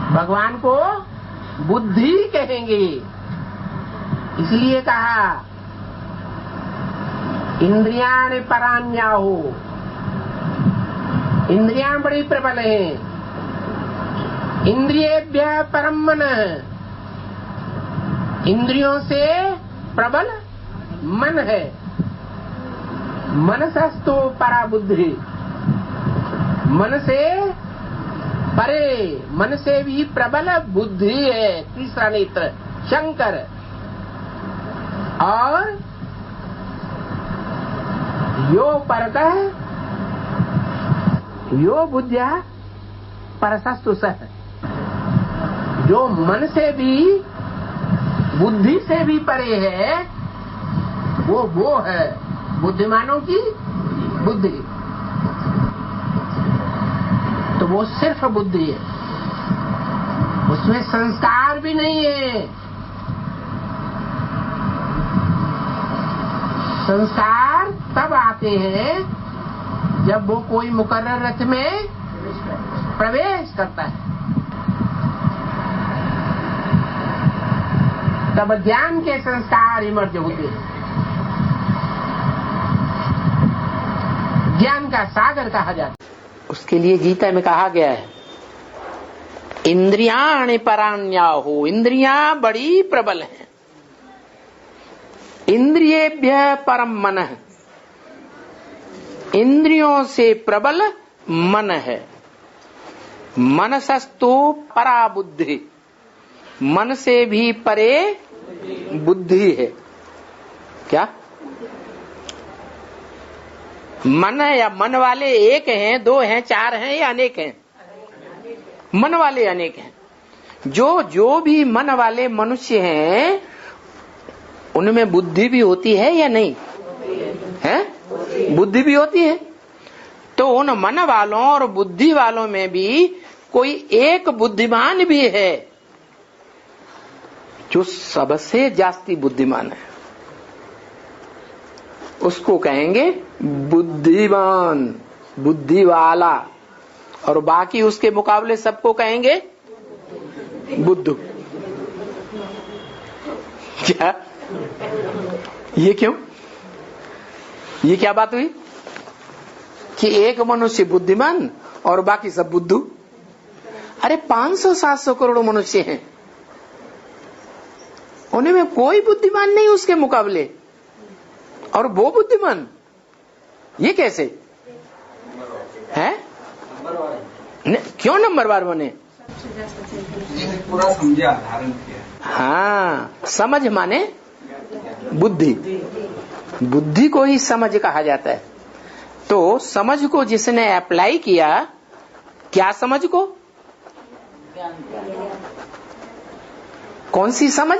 भगवान को बुद्धि कहेंगे। इसलिए कहा इंद्रियाणि पराण्याहु, इंद्रियां बड़ी प्रबल हैं। इंद्रियेभ्यः परम मनः, इंद्रियों से प्रबल मन है। मनसस्तु परा बुद्धि, मन से परे, मन से भी प्रबल बुद्धि है। तीसरा नेत्र शंकर। और यो परतः यो बुद्धिया परसस्तु सह, जो मन से भी बुद्धि से भी परे है, वो है बुद्धिमानों की बुद्धि। तो वो सिर्फ बुद्धि है, उसमें संस्कार भी नहीं है। संस्कार तब आते हैं जब वो कोई मुकर्रर रथ में प्रवेश करता है, तब ज्ञान के संस्कार इमर्ज होते हैं। ज्ञान का सागर कहा जाता है। उसके लिए गीता में कहा गया है इंद्रियाणि पराण्याहु, इंद्रियां बड़ी प्रबल हैं। इंद्रियेभ्यः परम मनः, इंद्रियों से प्रबल मन है। मनसस्तु परा बुद्धि, मन से भी परे बुद्धि है। क्या मन या मन वाले एक हैं, दो हैं, चार हैं या अनेक हैं? मन वाले अनेक हैं। जो भी मन वाले मनुष्य हैं उनमें बुद्धि भी होती है या नहीं है? बुद्धि भी होती है। तो उन मन वालों और बुद्धि वालों में भी कोई एक बुद्धिमान भी है जो सबसे जास्ती बुद्धिमान है। उसको कहेंगे बुद्धिमान, बुद्धि वाला। और बाकी उसके मुकाबले सबको कहेंगे बुद्धू। क्या ये क्यों? ये क्या बात हुई कि एक मनुष्य बुद्धिमान और बाकी सब बुद्धू? अरे 500-700 करोड़ मनुष्य हैं, उनमें कोई बुद्धिमान नहीं उसके मुकाबले, और वो बुद्धिमान। ये कैसे है? क्यों नंबरवार बने? पूरा समझा, धारण किया। हाँ, समझ माने बुद्धि। बुद्धि को ही समझ कहा जाता है। तो समझ को जिसने अप्लाई किया, क्या समझ को? कौन सी समझ?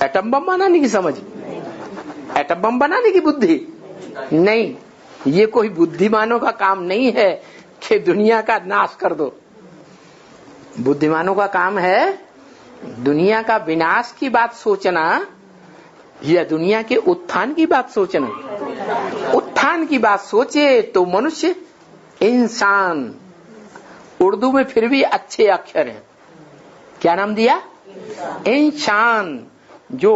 एटम बम बनाने की समझ? एटम बम बनाने की बुद्धि नहीं। ये कोई बुद्धिमानों का काम नहीं है कि दुनिया का नाश कर दो। बुद्धिमानों का काम है दुनिया का विनाश की बात सोचना या दुनिया के उत्थान की बात सोचना। उत्थान की बात सोचे तो मनुष्य, इंसान। उर्दू में फिर भी अच्छे अक्षर हैं। क्या नाम दिया? इंसान। जो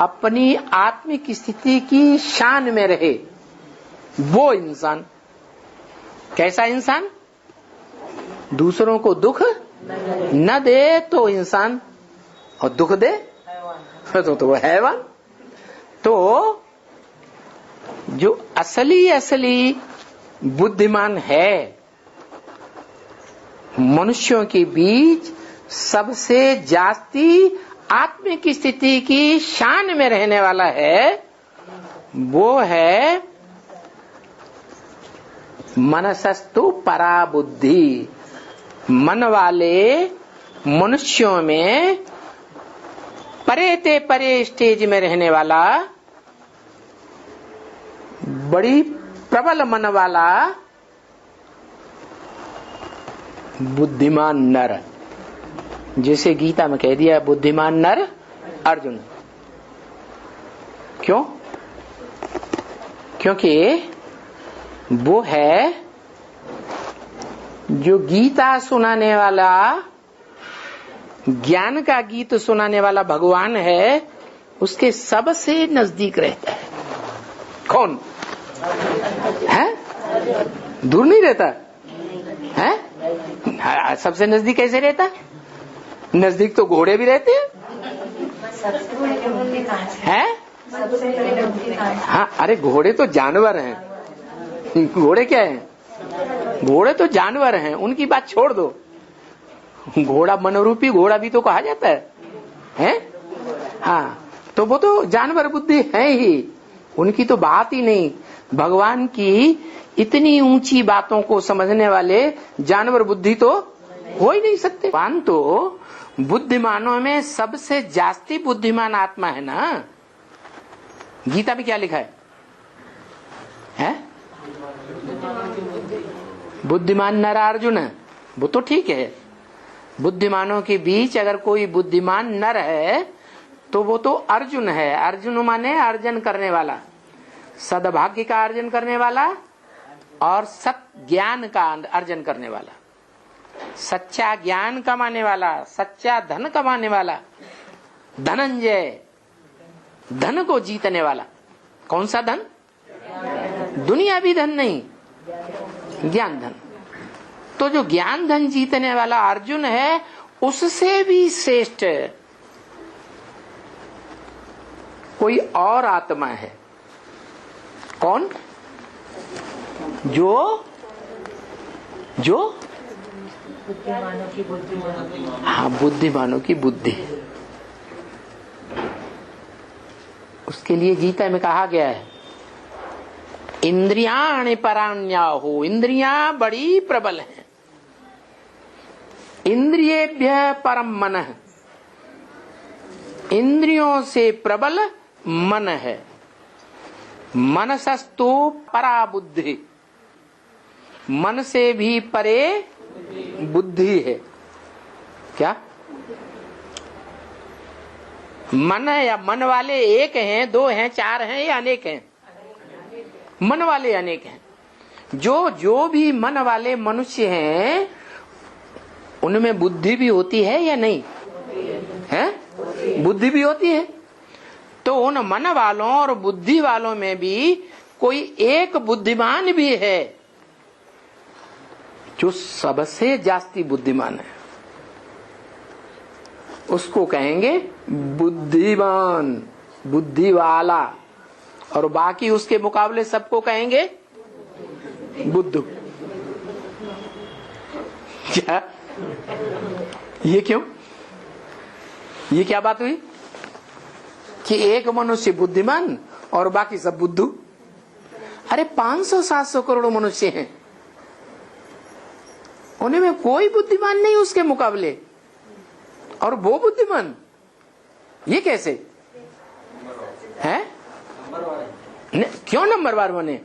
अपनी आत्मिक स्थिति की शान में रहे, वो इंसान। कैसा इंसान? दूसरों को दुख न दे तो इंसान, और दुख दे तो वो हैवान। तो जो असली बुद्धिमान है, मनुष्यों के बीच सबसे जास्ती आत्मिक स्थिति की शान में रहने वाला है, वो है मनसस्तु परा बुद्धि। मन वाले मनुष्यों में परे ते परे स्टेज में रहने वाला, बड़ी प्रबल मन वाला बुद्धिमान नर। जैसे गीता में कह दिया बुद्धिमान नर अर्जुन। क्यों? क्योंकि वो है जो गीता सुनाने वाला ज्ञान का गीत सुनाने वाला भगवान है, उसके सबसे नजदीक रहता है। कौन है? दूर नहीं रहता है? सबसे नजदीक कैसे रहता? नजदीक तो घोड़े भी रहते हैं। हाँ, अरे घोड़े तो जानवर हैं। घोड़े क्या हैं? घोड़े तो जानवर हैं, उनकी बात छोड़ दो। घोड़ा मनोरूपी घोड़ा भी तो कहा जाता है? हाँ, तो वो तो जानवर बुद्धि है ही, उनकी तो बात ही नहीं। भगवान की इतनी ऊंची बातों को समझने वाले जानवर बुद्धि तो हो ही नहीं सकते। भगवान तो बुद्धिमानों में सबसे जास्ती बुद्धिमान आत्मा है ना। गीता में क्या लिखा है? बुद्धिमान नर अर्जुन, वो तो ठीक है। बुद्धिमानों के बीच अगर कोई बुद्धिमान नर है तो वो तो अर्जुन है। अर्जुन माने अर्जन करने वाला, सद्भाग्य का अर्जन करने वाला और सत ज्ञान का अर्जन करने वाला, सच्चा ज्ञान कमाने वाला, सच्चा धन कमाने वाला, धनंजय, धन को जीतने वाला। कौन सा धन? दुनियावी धन नहीं, ज्ञान धन। तो जो ज्ञान धन जीतने वाला अर्जुन है, उससे भी श्रेष्ठ कोई और आत्मा है। कौन? जो बुद्धिमानों की बुद्धि। हाँ, बुद्धिमानों की बुद्धि। उसके लिए गीता में कहा गया है, इंद्रियाणि पराण्याहु, इंद्रियां बड़ी प्रबल हैं। इंद्रियेभ्य परम मनः, इंद्रियों से प्रबल मन है। मनसस्तु परा बुद्धि, मन से भी परे बुद्धि है। क्या मन या मन वाले एक हैं, दो हैं, चार हैं या अनेक हैं? मन वाले अनेक हैं। जो भी मन वाले मनुष्य हैं उनमें बुद्धि भी होती है या नहीं है? बुद्धि भी होती है। तो उन मन वालों और बुद्धि वालों में भी कोई एक बुद्धिमान भी है जो सबसे जास्ती बुद्धिमान है। उसको कहेंगे बुद्धिमान, बुद्धि वाला, और बाकी उसके मुकाबले सबको कहेंगे बुद्धू। क्या ये क्यों? ये क्या बात हुई कि एक मनुष्य बुद्धिमान और बाकी सब बुद्धू? अरे 500-700 करोड़ मनुष्य हैं, उनमें कोई बुद्धिमान नहीं उसके मुकाबले, और वो बुद्धिमान। ये कैसे है? क्यों नंबरवार बने?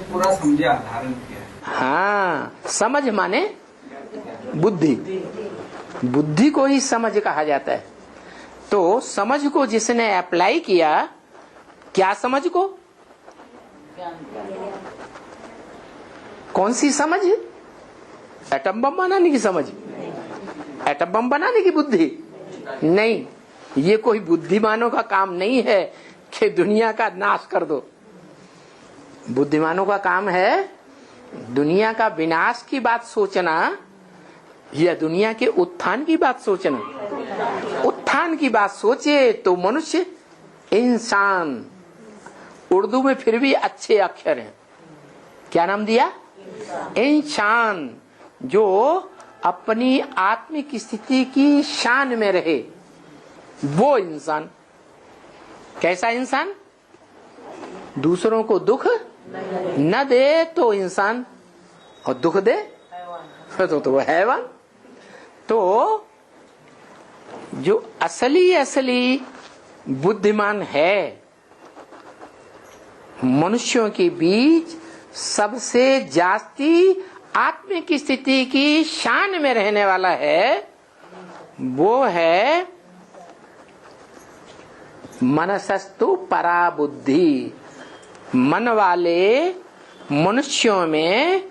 पूरा समझा, धारण किया। हाँ, समझ माने बुद्धि। बुद्धि को ही समझ कहा जाता है। तो समझ को जिसने अप्लाई किया, क्या समझ को? कौन सी समझ? एटम बम बनाने की समझ? एटम बम बनाने की बुद्धि नहीं। ये कोई बुद्धिमानों का काम नहीं है कि दुनिया का नाश कर दो। बुद्धिमानों का काम है दुनिया का विनाश की बात सोचना या दुनिया के उत्थान की बात सोचना। उत्थान की बात सोचे तो मनुष्य, इंसान, उर्दू में फिर भी अच्छे अक्षर हैं। क्या नाम दिया? इंसान, जो अपनी आत्मिक स्थिति की शान में रहे, वो इंसान। कैसा इंसान? दूसरों को दुख न दे तो इंसान, और दुख दे तो वो हैवान। तो जो असली बुद्धिमान है, मनुष्यों के बीच सबसे जास्ती आत्मिक स्थिति की शान में रहने वाला है, वो है मनसस्तु परा बुद्धि। मन वाले मनुष्यों में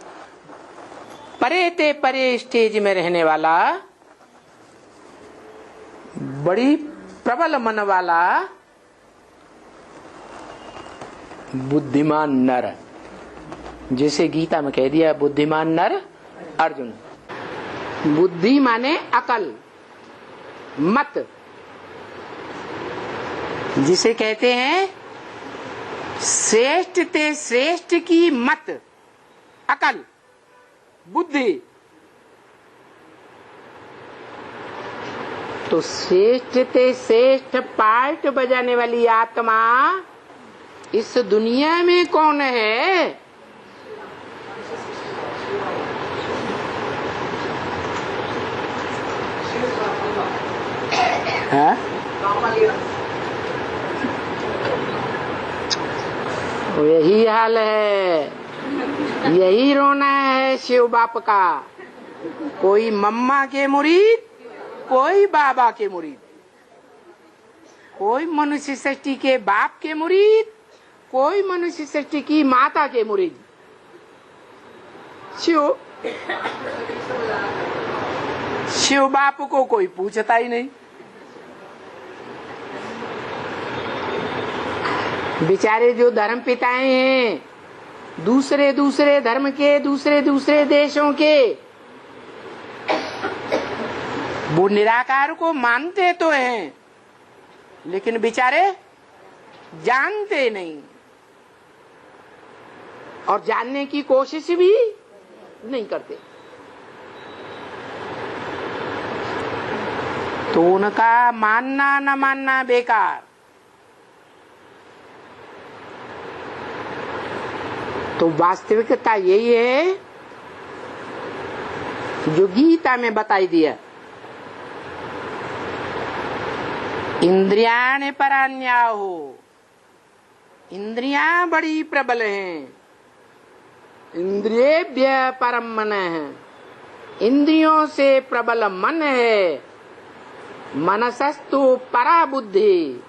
परे ते परे स्टेज में रहने वाला बड़ी प्रबल मन वाला बुद्धिमान नर, जिसे गीता में कह दिया बुद्धिमान नर अर्जुन। बुद्धि माने अकल, मत, जिसे कहते हैं श्रेष्ठ ते श्रेष्ठ की मत, अकल, बुद्धि। तो श्रेष्ठ ते श्रेष्ठ पार्ट बजाने वाली आत्मा इस दुनिया में कौन है? हाँ? यही हाल है, यही रोना है शिव बाप का। कोई मम्मा के मुरीद, कोई बाबा के मुरीद, कोई मनुष्य सृष्टि के बाप के मुरीद, कोई मनुष्य सृष्टि की माता के मुरीद। शिव बाप को कोई पूछता ही नहीं। बेचारे जो धर्म पिताएं हैं, दूसरे दूसरे धर्म के, दूसरे दूसरे देशों के, वो निराकार को मानते तो हैं, लेकिन बेचारे जानते नहीं और जानने की कोशिश भी नहीं करते। तो उनका मानना न मानना बेकार। तो वास्तविकता यही है जो गीता में बताई दिया। इंद्रियाण परान्याहो, इंद्रियां बड़ी प्रबल हैं, इंद्रियेभ्यः परम मनः, इंद्रियों से प्रबल मन है। मनसस्तु परा बुद्धि,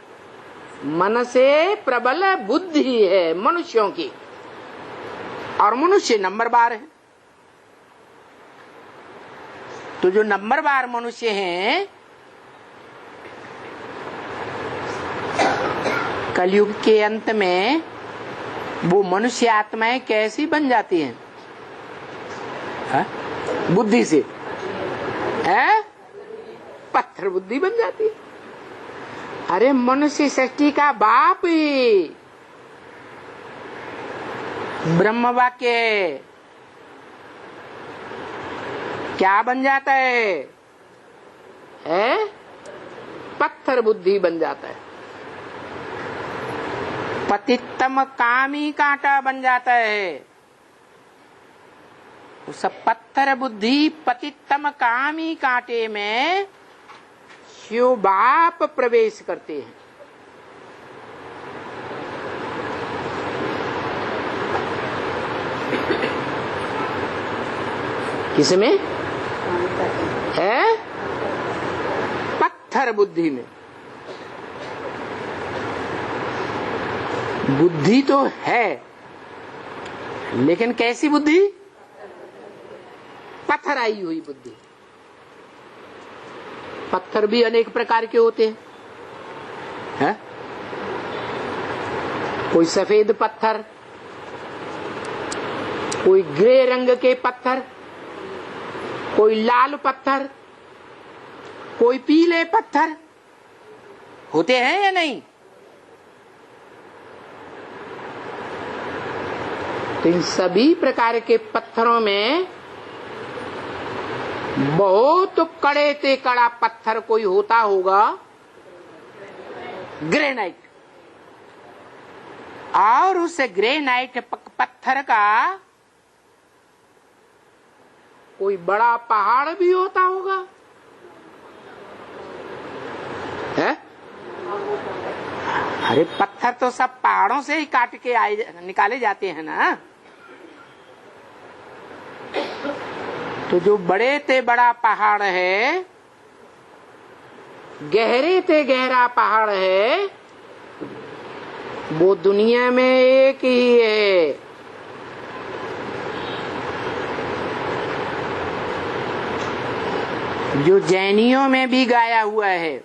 मन से प्रबल बुद्धि है मनुष्यों की, और मनुष्य नंबरवार है। तो जो नंबरवार मनुष्य हैं, कलयुग के अंत में वो मनुष्य आत्माएं कैसी बन जाती हैं? बुद्धि से है, पत्थर बुद्धि बन जाती है। अरे मनुष्य सृष्टि का बाप ही ब्रह्म वाक्य क्या बन जाता है? पत्थर बुद्धि बन जाता है। पतित्तम कामी कांटा बन जाता है। उस पत्थर बुद्धि पतित्तम कामी कांटे में शिव बाप प्रवेश करते हैं। किसमें है? पत्थर बुद्धि में। बुद्धि तो है, लेकिन कैसी बुद्धि? पत्थर आई हुई बुद्धि। पत्थर भी अनेक प्रकार के होते हैं। कोई सफेद पत्थर, कोई ग्रे रंग के पत्थर, कोई लाल पत्थर, कोई पीले पत्थर होते हैं या नहीं? तो इन सभी प्रकार के पत्थरों में बहुत कड़े से कड़ा पत्थर कोई होता होगा, ग्रेनाइट। और उस ग्रेनाइट पत्थर का कोई बड़ा पहाड़ भी होता होगा, है? अरे पत्थर तो सब पहाड़ों से ही काट के निकाले जाते हैं ना। तो जो बड़े ते बड़ा पहाड़ है, गहरे ते गहरा पहाड़ है, वो दुनिया में एक ही है। जो जैनियों में भी गाया हुआ है।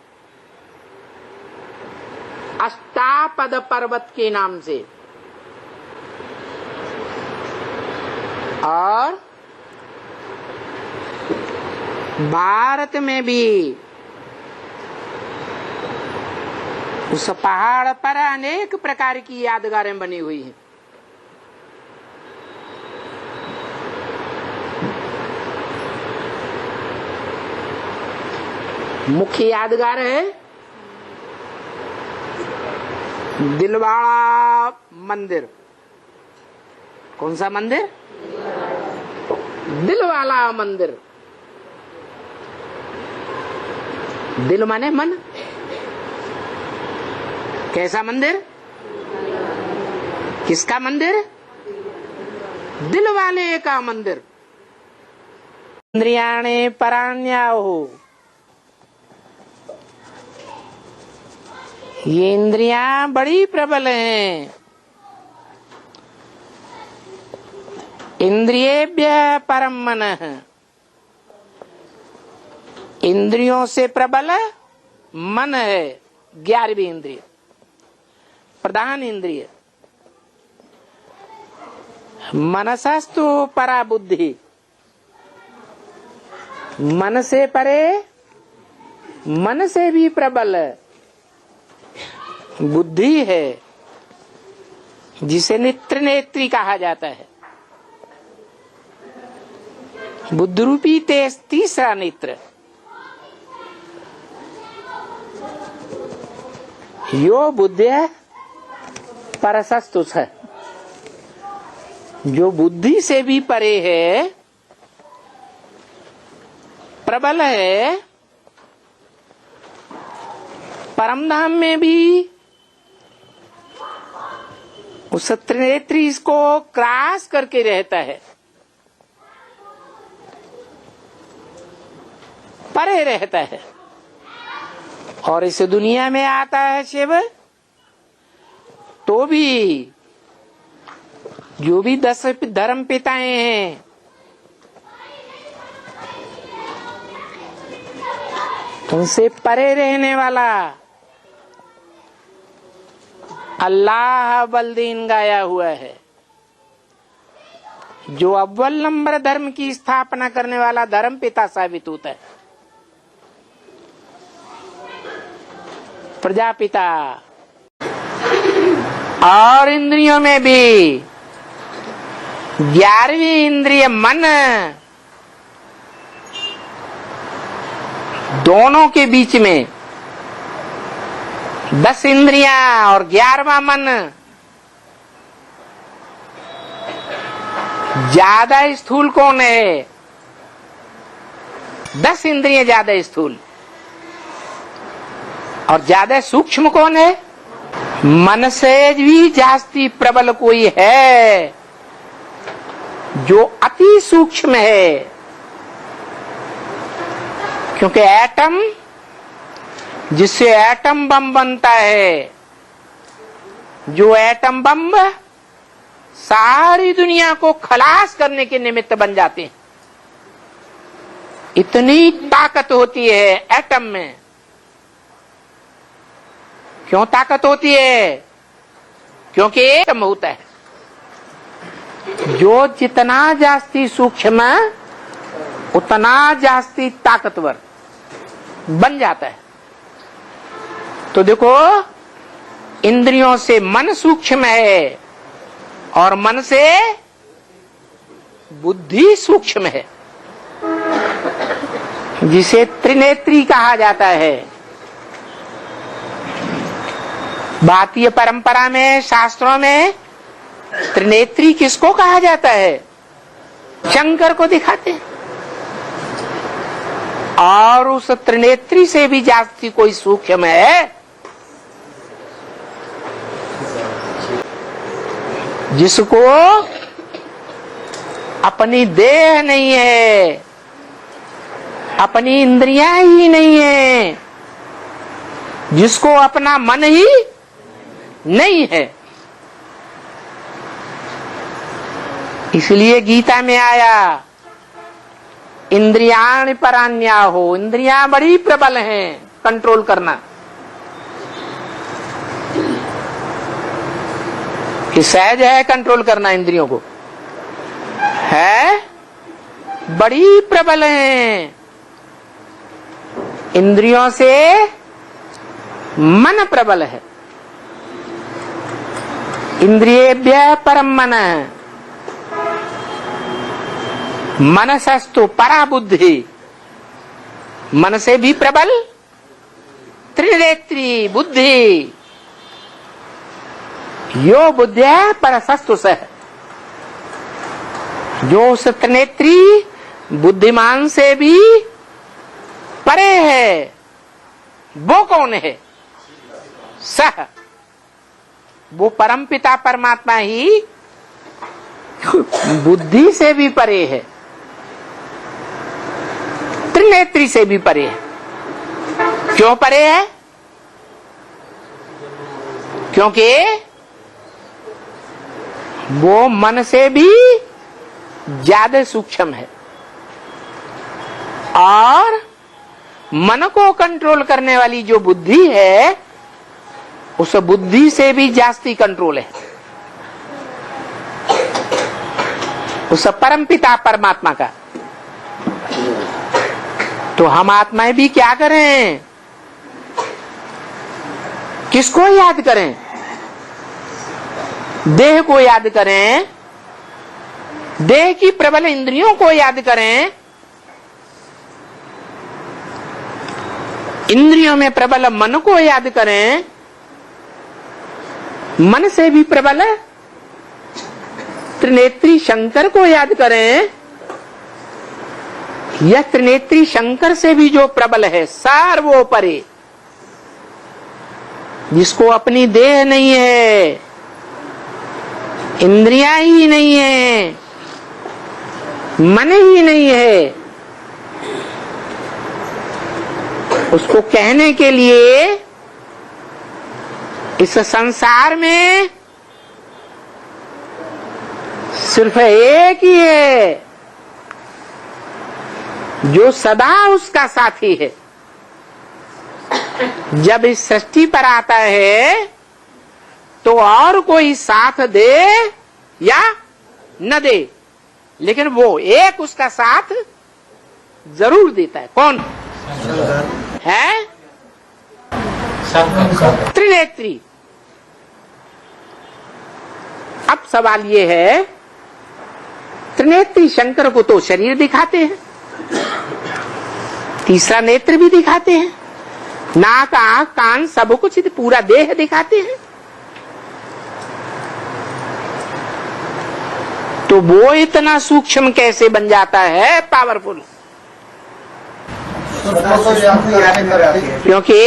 तापद पर्वत के नाम से। और भारत में भी उस पहाड़ पर अनेक प्रकार की यादगारें बनी हुई हैं। मुख्य यादगार है दिलवाड़ा मंदिर। कौन सा मंदिर? दिलवाला मंदिर। दिल माने मन। कैसा मंदिर? किसका मंदिर? दिल वाले का मंदिर। इंद्रियाणे पराण्याहो। ये इंद्रियां बड़ी प्रबल हैं। इंद्रियेभ्य परम मनः। इंद्रियों से प्रबल मन है। 11वीं इंद्रिय, प्रधान इंद्रिय। मनसस्तु परा बुद्धि। मन से परे, मन से भी प्रबल बुद्धि है, जिसे नेत्री कहा जाता है। बुद्ध रूपी तेज तीसरा नेत्र। यो बुद्ध परसस्तुष है, जो बुद्धि से भी परे है, प्रबल है। परम धाम में भी उस त्रिनेत्री इसको क्रॉस करके रहता है, परे रहता है। और इस दुनिया में आता है शिव, तो भी जो भी 10 धर्म पिताएं हैं, उनसे परे रहने वाला अल्लाह बलदीन गाया हुआ है, जो अव्वल नंबर धर्म की स्थापना करने वाला धर्म पिता साबित होता है। प्रजापिता। और इंद्रियों में भी 11वीं इंद्रिय मन, दोनों के बीच में 10 इंद्रियां और 11वां मन ज्यादा स्थूल कौन है? 10 इंद्रियां ज्यादा स्थूल और ज्यादा सूक्ष्म कौन है? मन से भी जास्ती प्रबल कोई है, जो अति सूक्ष्म है। क्योंकि एटम, जिससे एटम बम बनता है, जो एटम बम सारी दुनिया को खलास करने के निमित्त बन जाते हैं। इतनी ताकत होती है एटम में। क्यों ताकत होती है? क्योंकि एटम होता है जो जितना जास्ती सूक्ष्म उतना जास्ती ताकतवर बन जाता है। तो देखो, इंद्रियों से मन सूक्ष्म है और मन से बुद्धि सूक्ष्म है, जिसे त्रिनेत्री कहा जाता है। भारतीय परंपरा में, शास्त्रों में त्रिनेत्री किसको कहा जाता है? शंकर को दिखाते हैं। और उस त्रिनेत्री से भी जास्ती कोई सूक्ष्म है, जिसको अपनी देह नहीं है, अपनी इंद्रियां ही नहीं है, जिसको अपना मन ही नहीं है। इसलिए गीता में आया, इंद्रियाण परान्या हो। इंद्रियां बड़ी प्रबल हैं कंट्रोल करना। कि सहज है कंट्रोल करना इंद्रियों को? है, बड़ी प्रबल है। इंद्रियों से मन प्रबल है। इंद्रियेभ्यः परम मन, मनसस्तु परा बुद्धि। मन से भी प्रबल त्रिनेत्री बुद्धि। यो बुद्धिया परसस्तु सह, जो उस त्रिनेत्री बुद्धिमान से भी परे है, वो कौन है? सह, वो परम पिता परमात्मा ही बुद्धि से भी परे है, त्रिनेत्री से भी परे है। क्यों परे है? क्योंकि वो मन से भी ज्यादा सूक्ष्म है और मन को कंट्रोल करने वाली जो बुद्धि है, उस बुद्धि से भी जास्ती कंट्रोल है उस परम पिता परमात्मा का। तो हम आत्माएं भी क्या करें? किसको याद करें? देह को याद करें, देह की प्रबल इंद्रियों को याद करें, इंद्रियों में प्रबल मन को याद करें, मन से भी प्रबल त्रिनेत्री शंकर को याद करें, यह त्रिनेत्री शंकर से भी जो प्रबल है, सर्वोपरि, जिसको अपनी देह नहीं है, इंद्रियां ही नहीं है, मन ही नहीं है, उसको कहने के लिए इस संसार में सिर्फ एक ही है जो सदा उसका साथी है। जब इस सृष्टि पर आता है तो और कोई साथ दे या न दे, लेकिन वो एक उसका साथ जरूर देता है। कौन है? त्रिनेत्री। अब सवाल ये है, त्रिनेत्री शंकर को तो शरीर दिखाते हैं, तीसरा नेत्र भी दिखाते हैं, नाक आंख कान सब कुछ पूरा देह दिखाते हैं, तो वो इतना सूक्ष्म कैसे बन जाता है पावरफुल? क्योंकि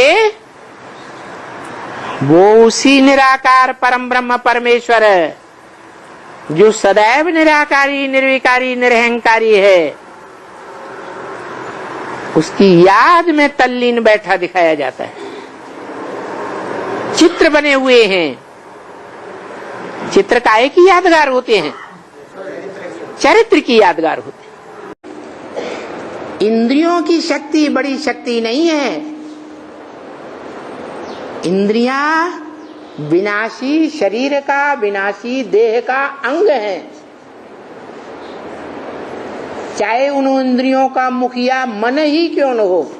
वो उसी निराकार परम ब्रह्म परमेश्वर है जो सदैव निराकारी निर्विकारी निरहंकारी है, उसकी याद में तल्लीन बैठा दिखाया जाता है। चित्र बने हुए हैं, चित्र काहे की यादगार होते हैं? चरित्र की यादगार होते हैं। इंद्रियों की शक्ति बड़ी शक्ति नहीं है। इंद्रियां विनाशी शरीर का, विनाशी देह का अंग है। चाहे उन इंद्रियों का मुखिया मन ही क्यों न हो,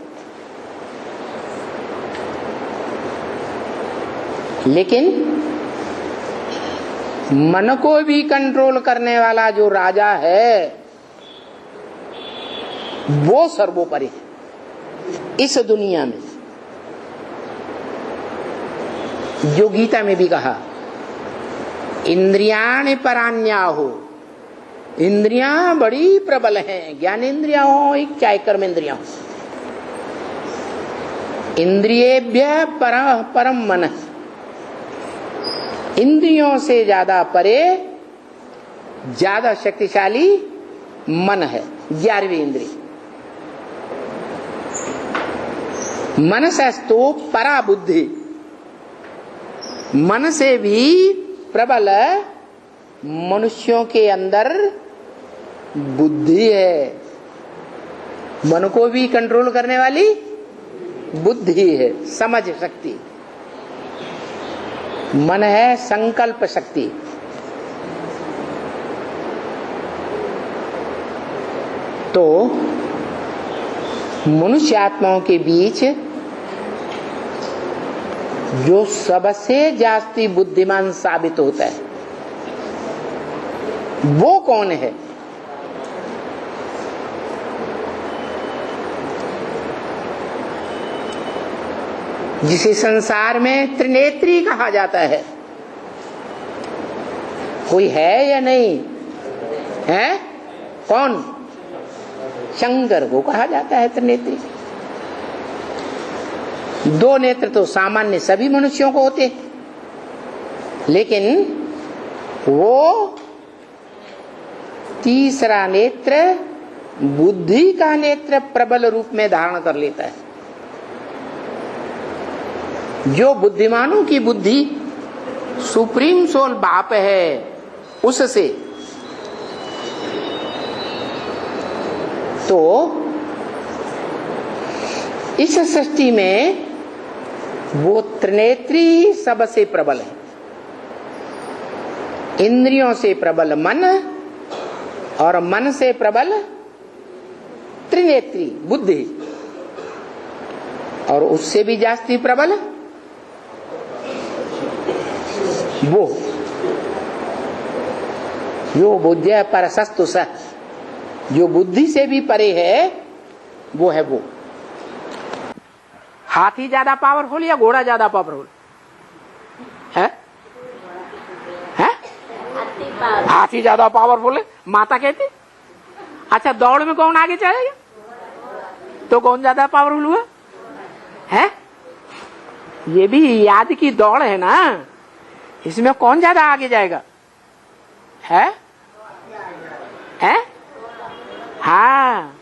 लेकिन मन को भी कंट्रोल करने वाला जो राजा है वो सर्वोपरि है इस दुनिया में। जो गीता में भी कहा, इंद्रियाण परान्याहो, इंद्रियां बड़ी प्रबल हैं, ज्ञानेन्द्रियां हो चाहे कर्मेंद्रियां हो। इंद्रियेभ्यः परम मन, इंद्रियों से ज्यादा परे ज्यादा शक्तिशाली मन है, 11वीं इंद्रिय। मनसस्तु परा बुद्धि, मन से भी प्रबल मनुष्यों के अंदर बुद्धि है। मन को भी कंट्रोल करने वाली बुद्धि है, समझ शक्ति। मन है संकल्प शक्ति। तो मनुष्य आत्माओं के बीच जो सबसे जास्ती बुद्धिमान साबित होता है वो कौन है? जिसे संसार में त्रिनेत्री कहा जाता है। कोई है या नहीं है? कौन? शंकर को कहा जाता है त्रिनेत्री। दो नेत्र तो सामान्य सभी मनुष्यों को होते, लेकिन वो तीसरा नेत्र बुद्धि का नेत्र प्रबल रूप में धारण कर लेता है। जो बुद्धिमानों की बुद्धि सुप्रीम सोल बाप है उससे, तो इस सृष्टि में वो त्रिनेत्री सबसे प्रबल है। इंद्रियों से प्रबल मन और मन से प्रबल त्रिनेत्री बुद्धि, और उससे भी जास्ती प्रबल वो जो बुद्धिया परसस्तु स, जो बुद्धि से भी परे है वो है वो। हाथी ज्यादा पावरफुल या घोड़ा ज्यादा पावरफुल है? हाथी ज्यादा पावरफुल है माता कहती। अच्छा, दौड़ में कौन आगे चलेगा? तो कौन ज्यादा पावरफुल हुआ है? ये भी याद की दौड़ है ना, इसमें कौन ज्यादा आगे जाएगा? है? हाँ,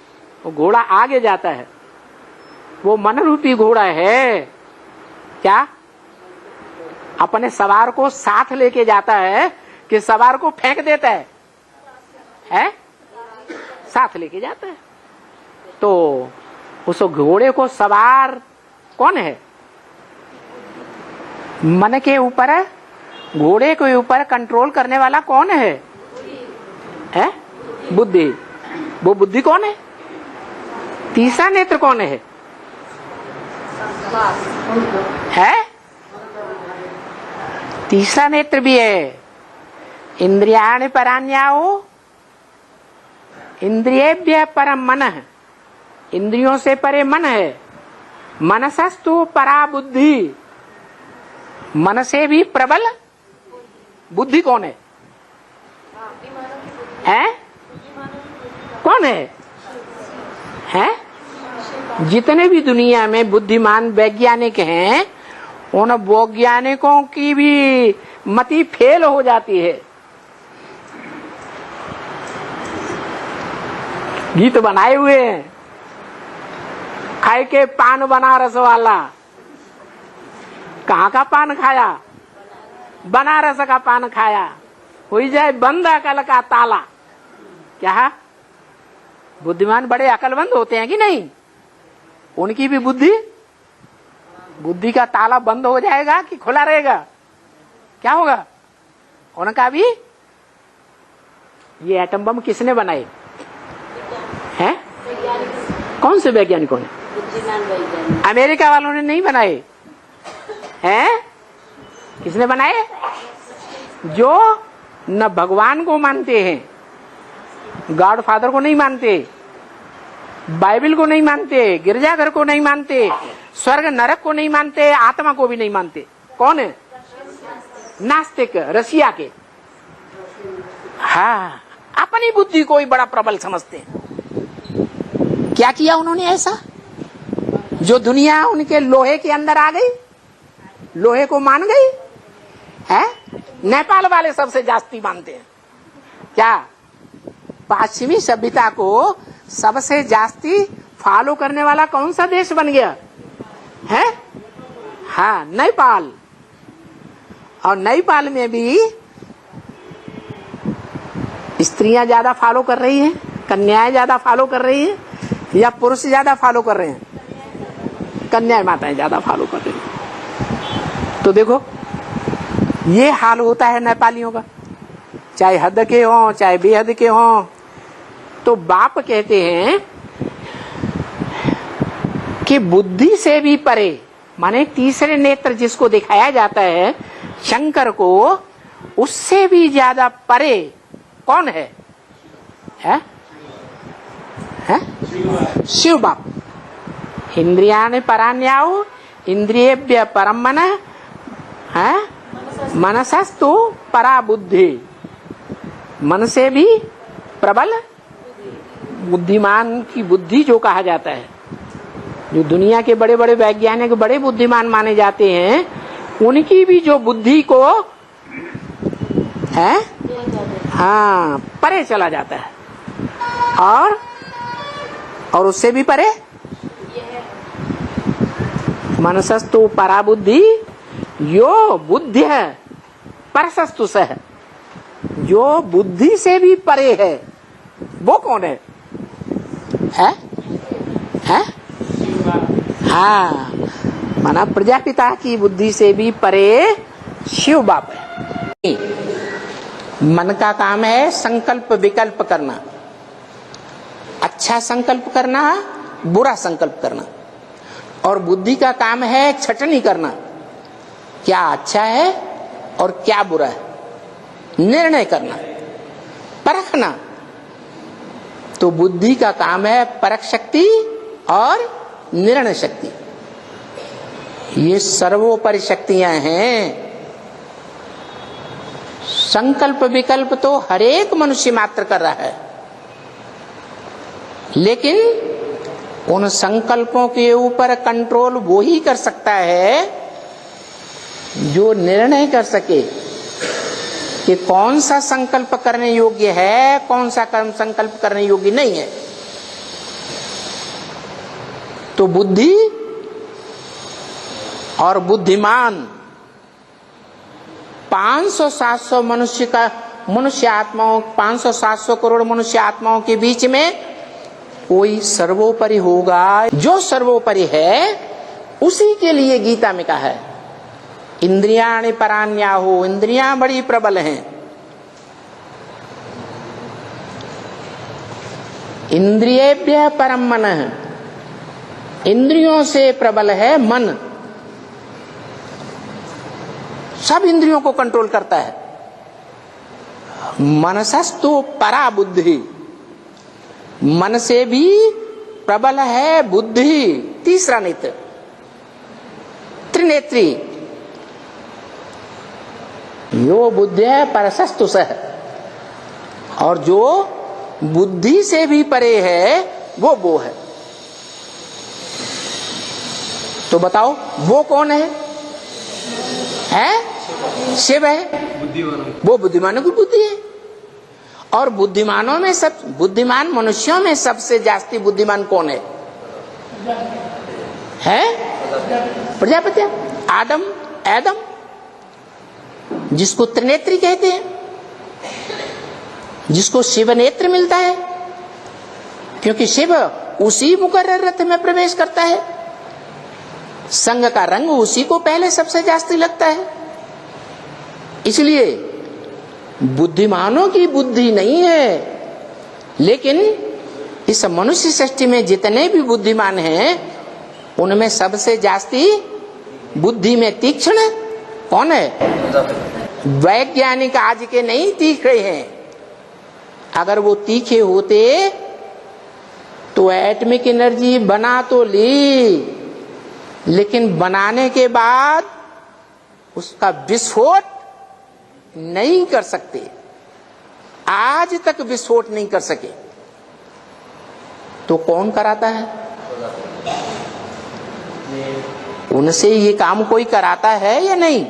वो घोड़ा आगे जाता है। वो मन रूपी घोड़ा है क्या? अपने सवार को साथ लेके जाता है कि सवार को फेंक देता है? साथ लेके जाता है। तो उस घोड़े को सवार कौन है? मन के ऊपर, घोड़े के ऊपर कंट्रोल करने वाला कौन है? बुद्धि। वो बुद्धि कौन है? तीसरा नेत्र कौन है? तीसरा नेत्र भी है। इंद्रियाणि परान्याओ इंद्रियेभ्यः परम मनः, इंद्रियों से परे मन है। मनसस्तु परा बुद्धि, मन से भी प्रबल बुद्धि कौन है? कौन है? जितने भी दुनिया में बुद्धिमान वैज्ञानिक हैं, उन वैज्ञानिकों की भी मति फेल हो जाती है। गीत बनाए हुए हैं, खाए के पान बनारस वाला। कहाँ का पान खाया? बनारस का पान खाया। हो जाए बंद अकल का ताला। क्या बुद्धिमान बड़े अकलमंद होते हैं कि नहीं? उनकी भी बुद्धि का ताला बंद हो जाएगा कि खुला रहेगा? क्या होगा उनका भी? ये एटम बम किसने बनाए हैं? कौन से वैज्ञानिकों ने? अमेरिका वालों ने नहीं बनाए हैं। किसने बनाए? जो न भगवान को मानते हैं, गॉड फादर को नहीं मानते, बाइबल को नहीं मानते, गिरजाघर को नहीं मानते, स्वर्ग नरक को नहीं मानते, आत्मा को भी नहीं मानते। कौन है? नास्तिक, रसिया के। हाँ, अपनी बुद्धि को ही बड़ा प्रबल समझते हैं। क्या किया उन्होंने ऐसा जो दुनिया उनके लोहे के अंदर आ गई, लोहे को मान गई है? नेपाल वाले सबसे जास्ती मानते हैं। क्या पश्चिमी सभ्यता को सबसे जास्ती फॉलो करने वाला कौन सा देश बन गया है? हाँ, नेपाल। और नेपाल में भी स्त्रियां ज्यादा फॉलो कर रही हैं, कन्याएं ज्यादा फॉलो कर रही हैं, या पुरुष ज्यादा फॉलो कर रहे हैं? कन्याएं माताएं ज्यादा फॉलो कर रही हैं। तो देखो, ये हाल होता है नेपालियों का, चाहे हद के हों चाहे बेहद के हों। तो बाप कहते हैं कि बुद्धि से भी परे, माने तीसरे नेत्र जिसको दिखाया जाता है शंकर को, उससे भी ज्यादा परे कौन है? शिव बाप। इंद्रियाणि पराण्याहु इंद्रियेभ्य परम मनः मनसस्तु परा बुद्धि। मन से भी प्रबल बुद्धिमान की बुद्धि जो कहा जाता है, जो दुनिया के बड़े बड़े वैज्ञानिक बड़े बुद्धिमान माने जाते हैं, उनकी भी जो बुद्धि को है परे चला जाता है। और उससे भी परे मनसस्तु परा बुद्धि यो बुद्धि है परसस्तु सह, जो बुद्धि से भी परे है वो कौन है? माना प्रजापिता की बुद्धि से भी परे शिव बाप है। मन का काम है संकल्प विकल्प करना, अच्छा संकल्प करना, बुरा संकल्प करना। और बुद्धि का काम है छटनी करना, क्या अच्छा है और क्या बुरा है, निर्णय करना, परखना। तो बुद्धि का काम है परख शक्ति और निर्णय शक्ति। ये सर्वोपरि शक्तियां हैं। संकल्प विकल्प तो हर एक मनुष्य मात्र कर रहा है, लेकिन उन संकल्पों के ऊपर कंट्रोल वो ही कर सकता है जो निर्णय कर सके कि कौन सा संकल्प करने योग्य है, कौन सा संकल्प करने योग्य नहीं है। तो बुद्धि और बुद्धिमान 500-700 मनुष्य आत्माओं 500-700 करोड़ मनुष्य आत्माओं के बीच में कोई सर्वोपरि होगा। जो सर्वोपरि है उसी के लिए गीता में कहा है इंद्रियाणि पराण्याहु, इंद्रियां बड़ी प्रबल हैं। इंद्रियेभ्यः परम मनः, इंद्रियों से प्रबल है मन। सब इंद्रियों को कंट्रोल करता है। मनसस्तु परा बुद्धि, मन से भी प्रबल है बुद्धि। तीसरा नेत्र त्रिनेत्री, यो बुद्धि है परसस्तु सह, और जो बुद्धि से भी परे है वो है। तो बताओ वो कौन है? शिव है। वो बुद्धिमानों की बुद्धि है। और बुद्धिमानों में बुद्धिमान मनुष्यों में सबसे जास्ती बुद्धिमान कौन है? प्रजापति, आदम, जिसको त्रिनेत्री कहते हैं, जिसको शिव नेत्र मिलता है, क्योंकि शिव उसी मुकर्रर रथ में प्रवेश करता है। संग का रंग उसी को पहले सबसे जास्ती लगता है। इसलिए बुद्धिमानों की बुद्धि नहीं है, लेकिन इस मनुष्य सृष्टि में जितने भी बुद्धिमान हैं उनमें सबसे जास्ती बुद्धि में तीक्ष्ण कौन है? वैज्ञानिक आज के नहीं तीखे हैं। अगर वो तीखे होते तो एटॉमिक एनर्जी बना तो ली, लेकिन बनाने के बाद उसका विस्फोट नहीं कर सकते। आज तक विस्फोट नहीं कर सके। तो कौन कराता है? उनसे ये काम कोई कराता है या नहीं?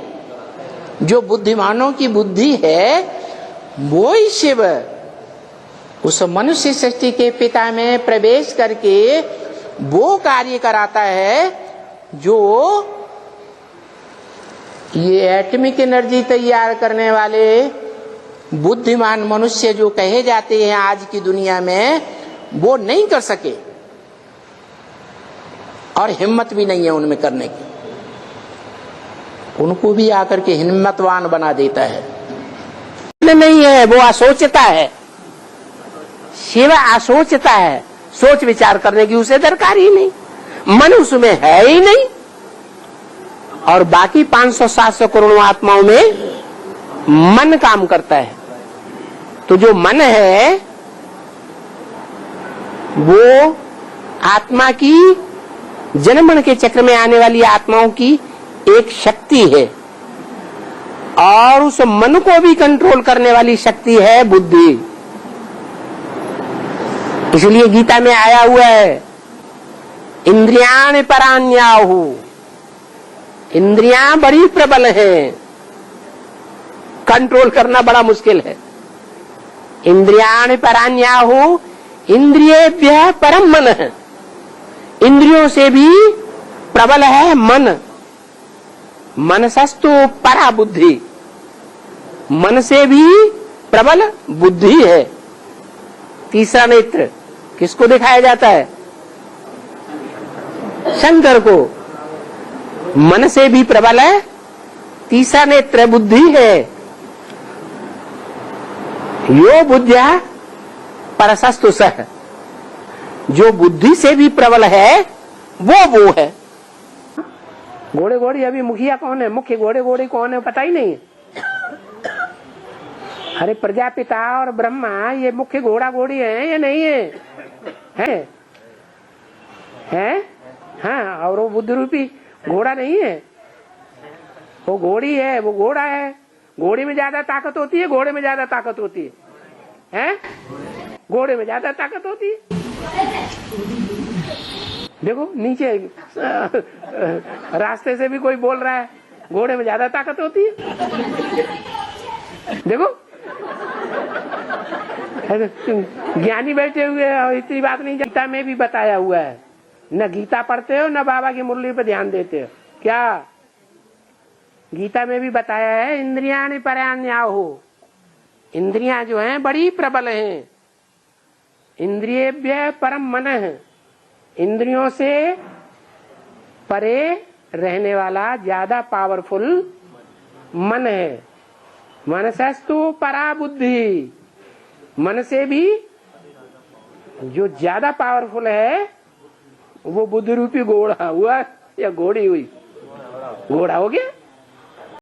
जो बुद्धिमानों की बुद्धि है वो ही शिव उस मनुष्य सृष्टि के पिता में प्रवेश करके वो कार्य कराता है जो ये एटॉमिक एनर्जी तैयार करने वाले बुद्धिमान मनुष्य जो कहे जाते हैं आज की दुनिया में, वो नहीं कर सके और हिम्मत भी नहीं है उनमें करने की। उनको भी आकर के हिम्मतवान बना देता है। नहीं है, वो असोचता है। शिव असोचता है, सोच विचार करने की उसे दरकार ही नहीं, मन उसमें है ही नहीं। और बाकी 500-700 करोड़ आत्माओं में मन काम करता है। तो जो मन है वो आत्मा की, जन्म मरण के चक्र में आने वाली आत्माओं की एक शक्ति है, और उस मन को भी कंट्रोल करने वाली शक्ति है बुद्धि। इसलिए गीता में आया हुआ है, इंद्रियाण परान्याहु, इंद्रियां बड़ी प्रबल हैं, कंट्रोल करना बड़ा मुश्किल है। इंद्रियाण परान्याहु, इंद्रियेभ्यः परम मन है, इंद्रियों से भी प्रबल है मन। मनसस्तु परा बुद्धि, मन से भी प्रबल बुद्धि है। तीसरा नेत्र किसको दिखाया जाता है? शंकर को। मन से भी प्रबल है, तीसरा नेत्र बुद्धि है। यो बुद्धिया परसस्तु सह, जो बुद्धि से भी प्रबल है वो है। घोड़े घोड़ी अभी मुखिया कौन है? मुख्य घोड़े घोड़ी कौन है पता ही नहीं। अरे प्रजापिता और ब्रह्मा ये मुख्य घोड़ा घोड़ी है या नहीं है? है? हाँ, और वो बुद्ध रूपी घोड़ा नहीं है, वो घोड़ी है, वो घोड़ा है। घोड़ी में ज्यादा ताकत होती है, घोड़े में ज्यादा ताकत होती है? घोड़े में ज्यादा ताकत होती है। देखो नीचे रास्ते से भी कोई बोल रहा है, घोड़े में ज्यादा ताकत होती है। देखो ज्ञानी बैठे हुए हैं, इतनी बात नहीं। गीता में भी बताया हुआ है, न गीता पढ़ते हो न बाबा की मुरली पे ध्यान देते हो क्या? गीता में भी बताया है, इंद्रियाणि परान्याहु, इंद्रियां जो हैं बड़ी प्रबल हैं। इंद्रियेभ्यः परम मनः, इंद्रियों से परे रहने वाला ज्यादा पावरफुल मन है। मनसस्तु परा बुद्धि, मन से भी जो ज्यादा पावरफुल है वो बुद्धि रूपी घोड़ा हुआ या घोड़ी हुई? घोड़ा हो गया।